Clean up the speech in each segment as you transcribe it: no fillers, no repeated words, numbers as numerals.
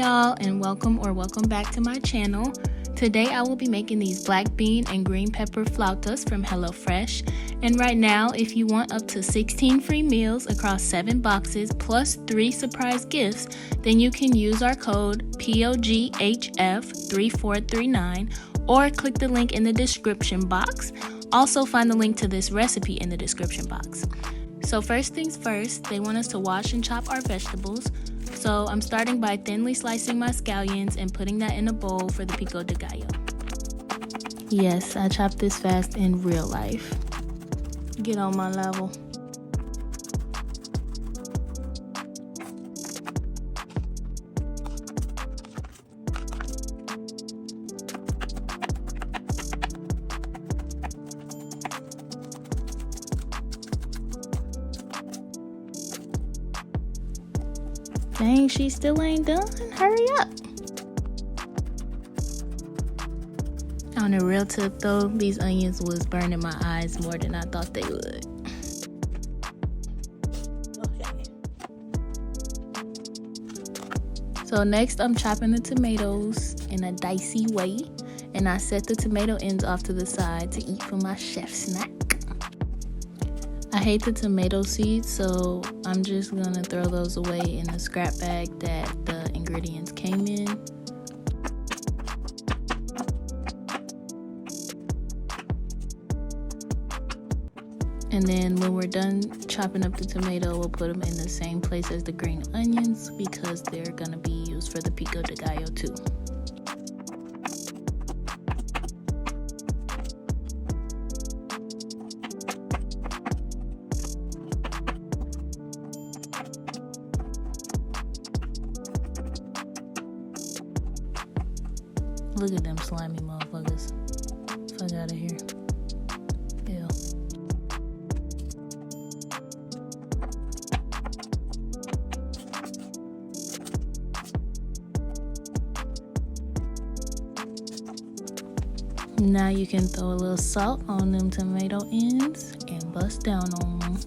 y'all, and welcome back to my channel. Today I will be making these black bean and green pepper flautas from HelloFresh. And right now, if you want up to 16 free meals across 7 boxes plus 3 surprise gifts, then you can use our code POGHF3439 or click the link in the description box. Also find the link to this recipe in the description box. So first things first, they want us to wash and chop our vegetables. So I'm starting by thinly slicing my scallions and putting that in a bowl for the pico de gallo. Yes, I chop this fast in real life. Get on my level. Dang, she still ain't done. Hurry up. On a real tip though, these onions was burning my eyes more than I thought they would. Okay. So next I'm chopping the tomatoes in a dicey way, and I set the tomato ends off to the side to eat for my chef snack. I hate the tomato seeds, so I'm just gonna throw those away in the scrap bag that the ingredients came in. And then when we're done chopping up the tomato, we'll put them in the same place as the green onions because they're gonna be used for the pico de gallo too. Look at them slimy motherfuckers. Fuck out of here. Ew. Now you can throw a little salt on them tomato ends and bust down on them.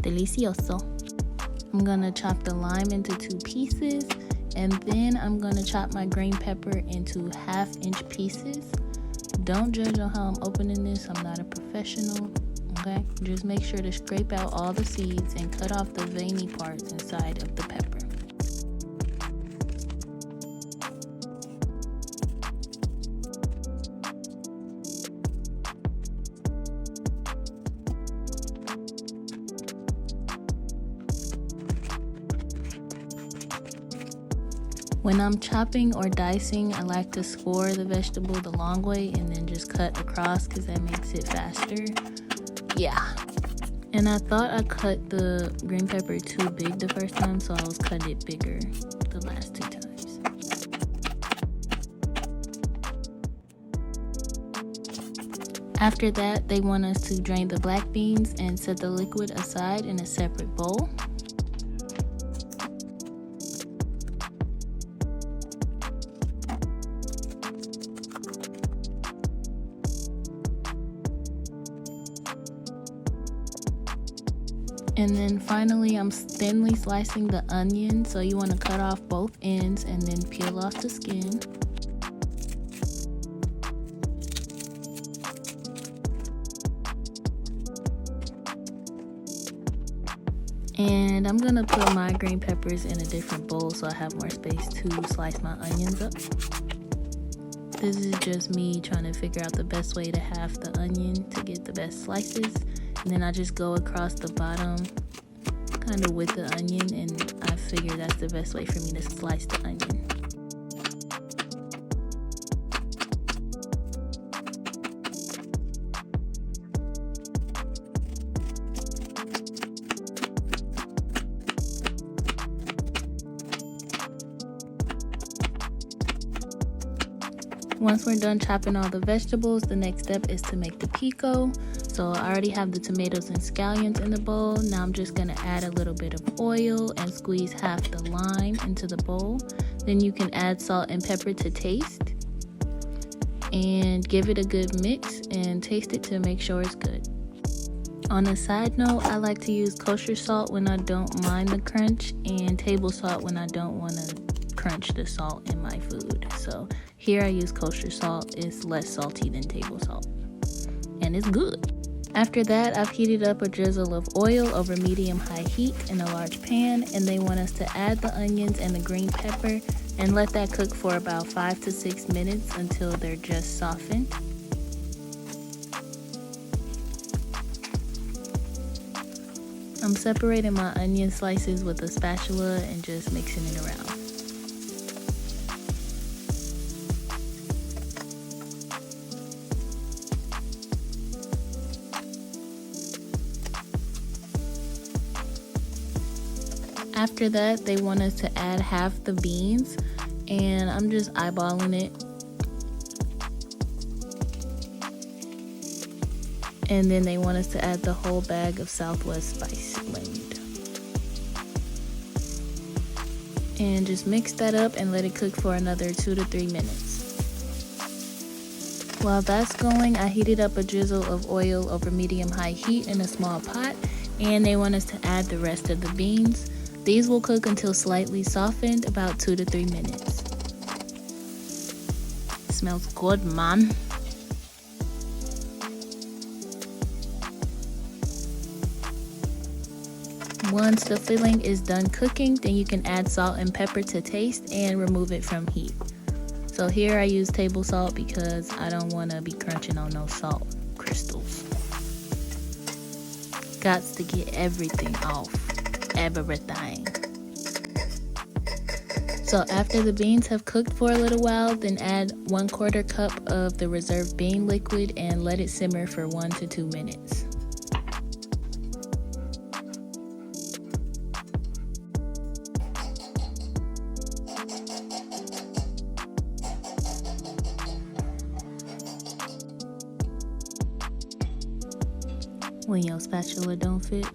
Delicioso. I'm gonna chop the lime into 2 pieces. And then I'm gonna chop my green pepper into 1/2-inch pieces. Don't judge on how I'm opening this. I'm not a professional, okay? Just make sure to scrape out all the seeds and cut off the veiny parts inside of the pepper. When I'm chopping or dicing, I like to score the vegetable the long way and then just cut across because that makes it faster. Yeah. And I thought I cut the green pepper too big the first time, so I was cutting it bigger the last 2 times. After that, they want us to drain the black beans and set the liquid aside in a separate bowl. And then finally, I'm thinly slicing the onion, so you want to cut off both ends and then peel off the skin. And I'm gonna put my green peppers in a different bowl so I have more space to slice my onions up. This is just me trying to figure out the best way to have the onion to get the best slices. And then I just go across the bottom kind of with the onion, and I figure that's the best way for me to slice the onion. Once we're done chopping all the vegetables, the next step is to make the pico. So I already have the tomatoes and scallions in the bowl. Now I'm just gonna add a little bit of oil and squeeze half the lime into the bowl. Then you can add salt and pepper to taste and give it a good mix and taste it to make sure it's good. On a side note, I like to use kosher salt when I don't mind the crunch, and table salt when I don't want to crunch the salt in my food. So here I use kosher salt. It's less salty than table salt, and it's good. After that, I've heated up a drizzle of oil over medium-high heat in a large pan, and they want us to add the onions and the green pepper and let that cook for about 5 to 6 minutes until they're just softened. I'm separating my onion slices with a spatula and just mixing it around. After that, they want us to add half the beans, and I'm just eyeballing it. And then they want us to add the whole bag of Southwest Spice Blend. And just mix that up and let it cook for another 2 to 3 minutes. While that's going, I heated up a drizzle of oil over medium-high heat in a small pot, and they want us to add the rest of the beans. These will cook until slightly softened, about 2 to 3 minutes. Smells good, man. Once the filling is done cooking, then you can add salt and pepper to taste and remove it from heat. So here I use table salt because I don't want to be crunching on no salt crystals. Gots to get everything off. Everything. So after the beans have cooked for a little while, then add 1/4 cup of the reserved bean liquid and let it simmer for 1 to 2 minutes. When your spatula don't fit.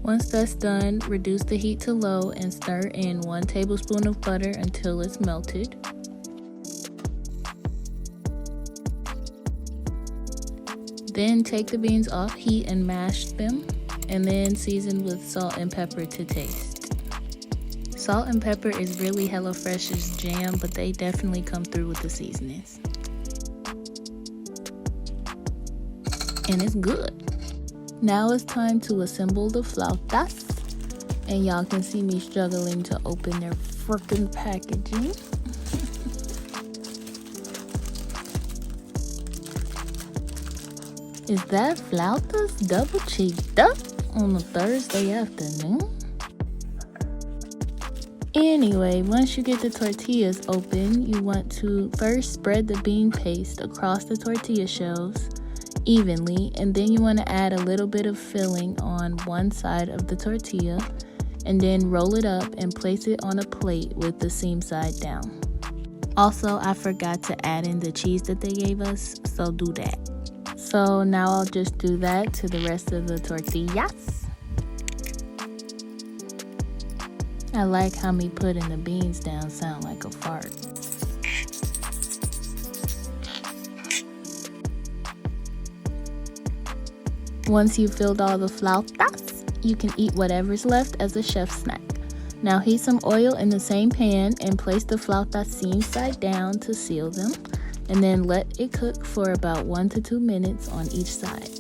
Once that's done, reduce the heat to low and stir in 1 tablespoon of butter until it's melted. Then take the beans off heat and mash them, and then season with salt and pepper to taste. Salt and pepper is really HelloFresh's jam, but they definitely come through with the seasonings. And it's good. Now it's time to assemble the flautas, and y'all can see me struggling to open their freaking packaging. Is that Flautas double cheeked up on a Thursday afternoon? Anyway, once you get the tortillas open, you want to first spread the bean paste across the tortilla shells evenly, and then you want to add a little bit of filling on one side of the tortilla, and then roll it up and place it on a plate with the seam side down. Also, I forgot to add in the cheese that they gave us, so do that. So now I'll just do that to the rest of the tortillas. I like how me putting the beans down sound like a fart. Once you've filled all the flautas, you can eat whatever's left as a chef snack. Now heat some oil in the same pan and place the flautas seam side down to seal them, and then let it cook for about 1 to 2 minutes on each side.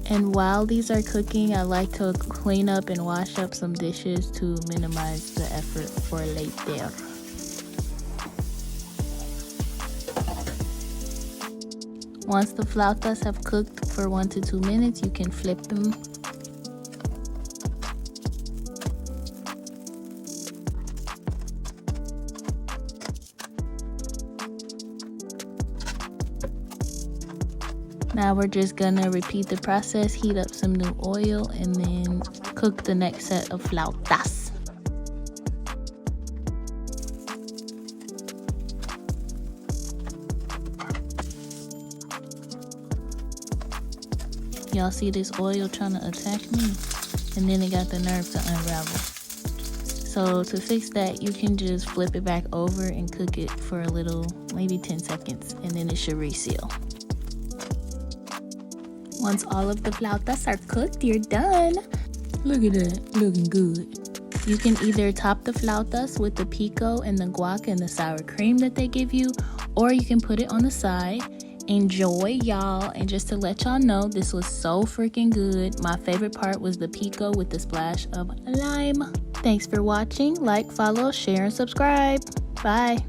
And while these are cooking, I like to clean up and wash up some dishes to minimize the effort for later. Once the flautas have cooked for 1 to 2 minutes, you can flip them. Now we're just gonna repeat the process, heat up some new oil, and then cook the next set of flautas. Y'all see this oil trying to attack me? And then it got the nerve to unravel. So to fix that, you can just flip it back over and cook it for a little, maybe 10 seconds, and then it should reseal. Once all of the flautas are cooked, you're done. Look at that, looking good. You can either top the flautas with the pico and the guac and the sour cream that they give you, or you can put it on the side. Enjoy, y'all. And just to let y'all know, this was so freaking good. My favorite part was the pico with the splash of lime. Thanks for watching. Like, follow, share, and subscribe. Bye.